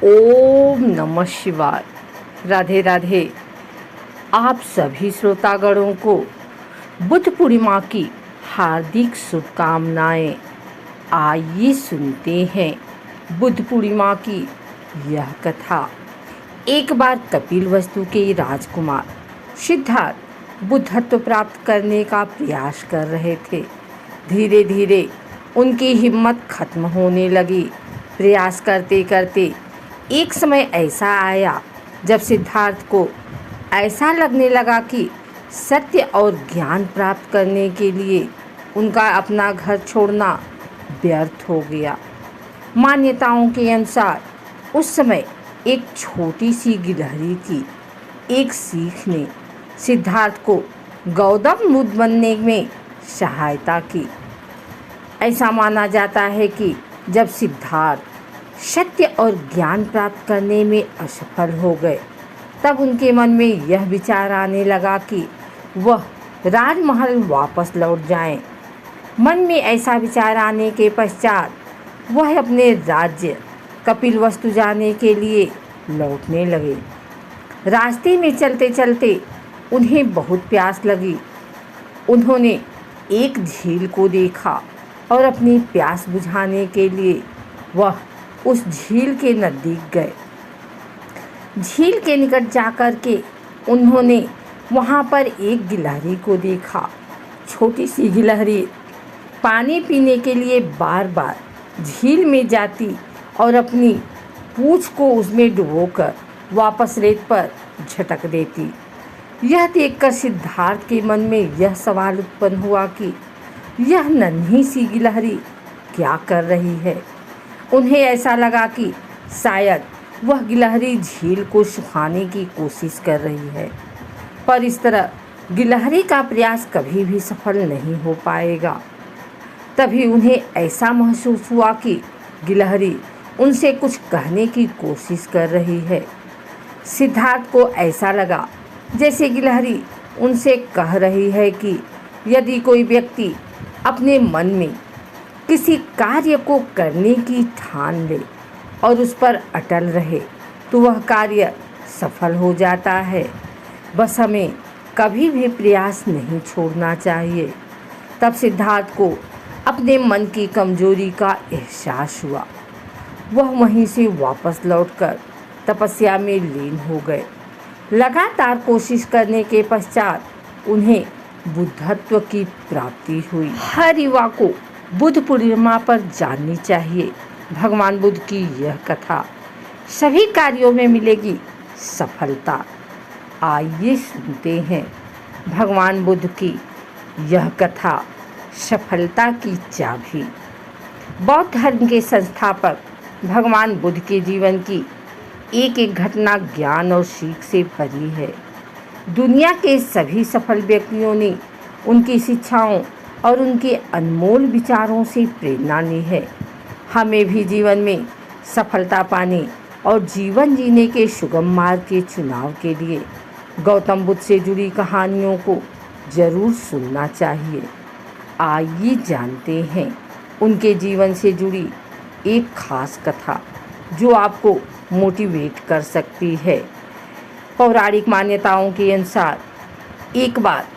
ओम नमः शिवाय। राधे राधे। आप सभी श्रोतागणों को बुद्ध पूर्णिमा की हार्दिक शुभकामनाएं। आइए सुनते हैं बुद्ध पूर्णिमा की यह कथा। एक बार कपिलवस्तु के राजकुमार सिद्धार्थ बुद्धत्व प्राप्त करने का प्रयास कर रहे थे। धीरे धीरे उनकी हिम्मत खत्म होने लगी। प्रयास करते करते एक समय ऐसा आया जब सिद्धार्थ को ऐसा लगने लगा कि सत्य और ज्ञान प्राप्त करने के लिए उनका अपना घर छोड़ना व्यर्थ हो गया। मान्यताओं के अनुसार उस समय एक छोटी सी गिलहरी की एक सीख ने सिद्धार्थ को गौतम बुद्ध बनने में सहायता की। ऐसा माना जाता है कि जब सिद्धार्थ सत्य और ज्ञान प्राप्त करने में असफल हो गए तब उनके मन में यह विचार आने लगा कि वह राजमहल वापस लौट जाएं। मन में ऐसा विचार आने के पश्चात वह अपने राज्य कपिलवस्तु जाने के लिए लौटने लगे। रास्ते में चलते चलते उन्हें बहुत प्यास लगी। उन्होंने एक झील को देखा और अपनी प्यास बुझाने के लिए वह उस झील के नज़दीक गए। झील के निकट जाकर के उन्होंने वहाँ पर एक गिलहरी को देखा। छोटी सी गिलहरी पानी पीने के लिए बार बार झील में जाती और अपनी पूँछ को उसमें डुबोकर वापस रेत पर झटक देती। यह देखकर सिद्धार्थ के मन में यह सवाल उत्पन्न हुआ कि यह नन्ही सी गिलहरी क्या कर रही है। उन्हें ऐसा लगा कि शायद वह गिलहरी झील को सुखाने की कोशिश कर रही है, पर इस तरह गिलहरी का प्रयास कभी भी सफल नहीं हो पाएगा। तभी उन्हें ऐसा महसूस हुआ कि गिलहरी उनसे कुछ कहने की कोशिश कर रही है। सिद्धार्थ को ऐसा लगा जैसे गिलहरी उनसे कह रही है कि यदि कोई व्यक्ति अपने मन में किसी कार्य को करने की ठान ले और उस पर अटल रहे तो वह कार्य सफल हो जाता है। बस हमें कभी भी प्रयास नहीं छोड़ना चाहिए। तब सिद्धार्थ को अपने मन की कमजोरी का एहसास हुआ। वह वहीं से वापस लौटकर तपस्या में लीन हो गए। लगातार कोशिश करने के पश्चात उन्हें बुद्धत्व की प्राप्ति हुई। हर युवा को बुद्ध पूर्णिमा पर जाननी चाहिए भगवान बुद्ध की यह कथा। सभी कार्यों में मिलेगी सफलता। आइए सुनते हैं भगवान बुद्ध की यह कथा, सफलता की चाबी। बौद्ध धर्म के संस्थापक भगवान बुद्ध के जीवन की एक एक घटना ज्ञान और सीख से भरी है। दुनिया के सभी सफल व्यक्तियों ने उनकी शिक्षाओं और उनके अनमोल विचारों से प्रेरणा ली है। हमें भी जीवन में सफलता पाने और जीवन जीने के सुगम मार्ग के चुनाव के लिए गौतम बुद्ध से जुड़ी कहानियों को जरूर सुनना चाहिए। आइए जानते हैं उनके जीवन से जुड़ी एक खास कथा जो आपको मोटिवेट कर सकती है। पौराणिक मान्यताओं के अनुसार एक बार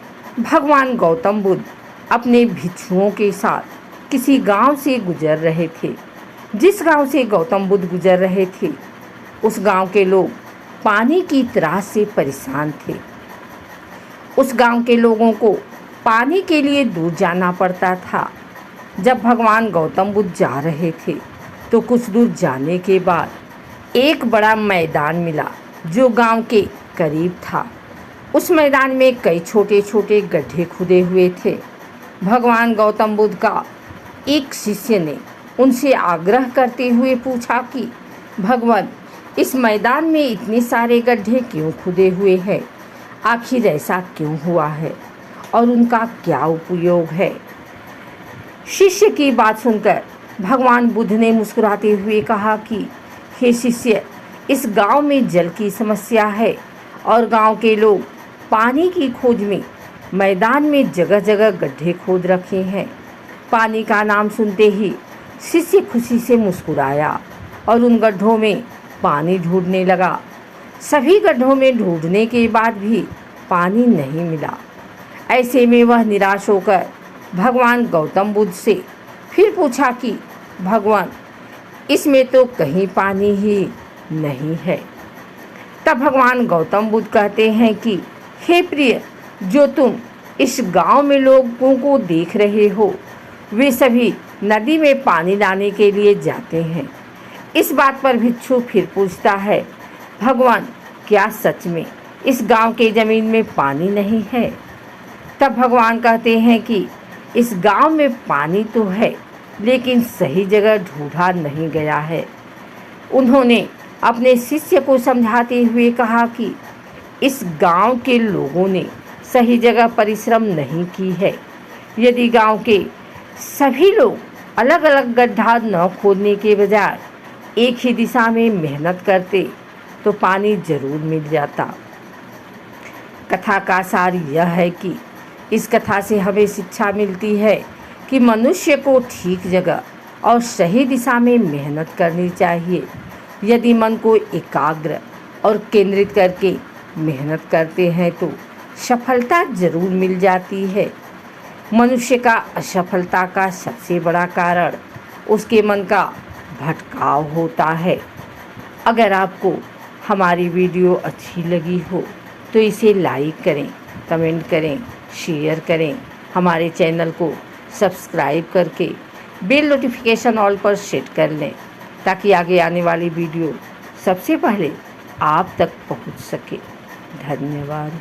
भगवान गौतम बुद्ध अपने भिक्षुओं के साथ किसी गांव से गुजर रहे थे। जिस गांव से गौतम बुद्ध गुजर रहे थे उस गांव के लोग पानी की त्रास से परेशान थे। उस गांव के लोगों को पानी के लिए दूर जाना पड़ता था। जब भगवान गौतम बुद्ध जा रहे थे तो कुछ दूर जाने के बाद एक बड़ा मैदान मिला जो गांव के करीब था। उस मैदान में कई छोटे छोटे गड्ढे खुदे हुए थे। भगवान गौतम बुद्ध का एक शिष्य ने उनसे आग्रह करते हुए पूछा कि भगवान, इस मैदान में इतने सारे गड्ढे क्यों खुदे हुए हैं? आखिर ऐसा क्यों हुआ है और उनका क्या उपयोग है? शिष्य की बात सुनकर भगवान बुद्ध ने मुस्कुराते हुए कहा कि हे शिष्य, इस गांव में जल की समस्या है और गांव के लोग पानी की खोज में मैदान में जगह जगह गड्ढे खोद रखे हैं। पानी का नाम सुनते ही शिष्य खुशी से मुस्कुराया और उन गड्ढों में पानी ढूंढने लगा। सभी गड्ढों में ढूंढने के बाद भी पानी नहीं मिला। ऐसे में वह निराश होकर भगवान गौतम बुद्ध से फिर पूछा कि भगवान, इसमें तो कहीं पानी ही नहीं है। तब भगवान गौतम बुद्ध कहते हैं कि हे प्रिय, जो तुम इस गांव में लोगों को देख रहे हो, वे सभी नदी में पानी लाने के लिए जाते हैं। इस बात पर भिक्षु फिर पूछता है, भगवान, क्या सच में इस गांव के ज़मीन में पानी नहीं है? तब भगवान कहते हैं कि इस गांव में पानी तो है, लेकिन सही जगह ढूंढा नहीं गया है। उन्होंने अपने शिष्य को समझाते हुए कहा कि इस गांव के लोगों ने सही जगह परिश्रम नहीं की है। यदि गांव के सभी लोग अलग अलग गड्ढा न खोदने के बजाय एक ही दिशा में मेहनत करते तो पानी जरूर मिल जाता। कथा का सार यह है कि इस कथा से हमें शिक्षा मिलती है कि मनुष्य को ठीक जगह और सही दिशा में मेहनत करनी चाहिए। यदि मन को एकाग्र और केंद्रित करके मेहनत करते हैं तो सफलता जरूर मिल जाती है। मनुष्य का असफलता का सबसे बड़ा कारण उसके मन का भटकाव होता है। अगर आपको हमारी वीडियो अच्छी लगी हो तो इसे लाइक करें, कमेंट करें, शेयर करें। हमारे चैनल को सब्सक्राइब करके बेल नोटिफिकेशन ऑल पर सेट कर लें ताकि आगे आने वाली वीडियो सबसे पहले आप तक पहुंच सके। धन्यवाद।